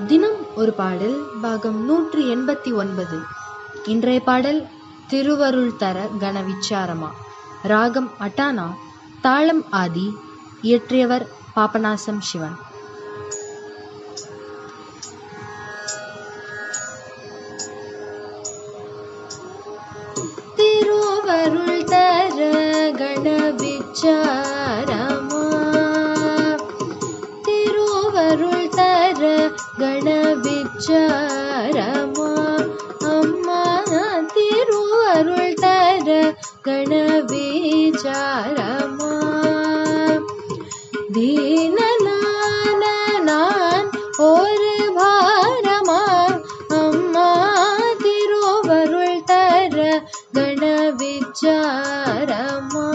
தினம் ஒரு பாடல் பாகம் 189. இன்றைய பாடல் திருவருள் தர கண விச்சாரமா. ராகம் அட்டானா, தாளம் ஆதி. இயற்றியவர் பாபநாசம் சிவன். திருவருள் தர கண விச்சாரமா, திருவருள் தர கண விச்சாரமா, அம்மா திருவருள் தர கண விச்சாரமா. தீனனான நான் ஒரு பாரமா, அம்மா திருவருள் தர கண விச்சாரமா.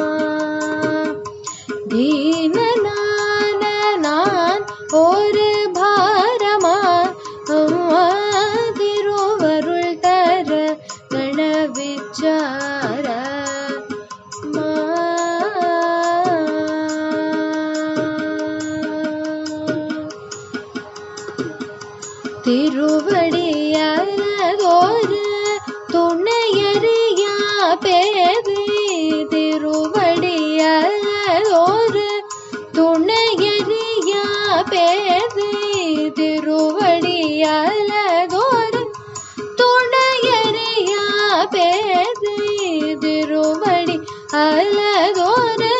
தீனனான நான் ஒரு பாரமா, அம்மா திருவருள் தர கண விச்சாரமா. திருவடியாரதோரு துணையறியா பேது, திருவடியாரதோரு துணையறியா பேது, திருவடியாரதோரு துணையறியா பேது, திருவடி அலதோரு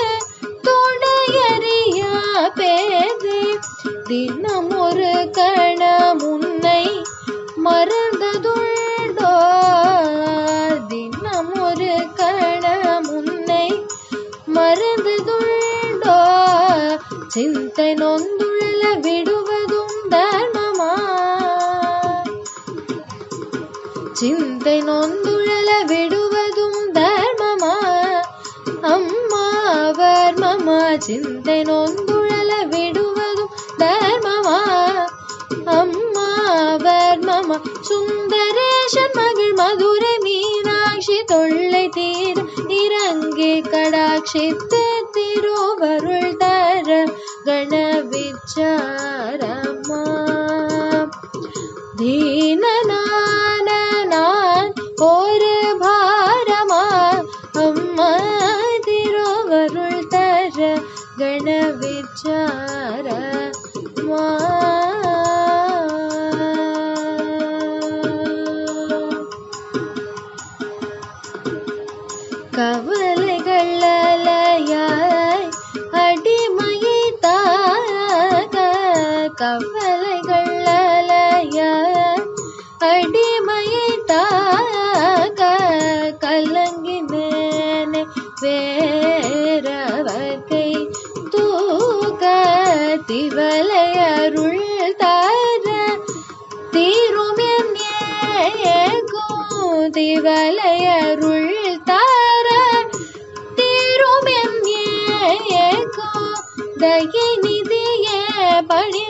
துணையறியா பேது. தினம் ஒரு கணம் உன்னை மறந்ததுண்டோ, தினம் ஒரு கணம் உன்னை மறந்ததுண்டோ. சிந்தை நொந்துள்ள விடுவதும் தர்மமா, சிந்தை நொந்துள்ள விடுவதும் தர்மமா, அம்மா வர்மமா. சிந்தை நொந்துள்ள விடுவதும் தர்மமா, அம்மா வர்மமா. சுந்தரேஷன் மகள் மதுரை மீனாட்சி தொல்லை தீர இறங்கி கடாட்சித்து திருவருள் தர கண விச்சாரமா. தீனனான நான் ஒரு பாரமா, அம்மா திருவருள் தர கண விச்சாரமா. கவலைகள் அலையாய் அடிமையை தாக, கவலைகள் அலையாய் அடிமையை தாக. கலங்கினேனே வேறவர்க்கை தூக்க, திவலை அருள் தர தீரும் என் ஏகும், திவலை அருள் தர தீரும் என் ஏகும். தயை நிதியே பணி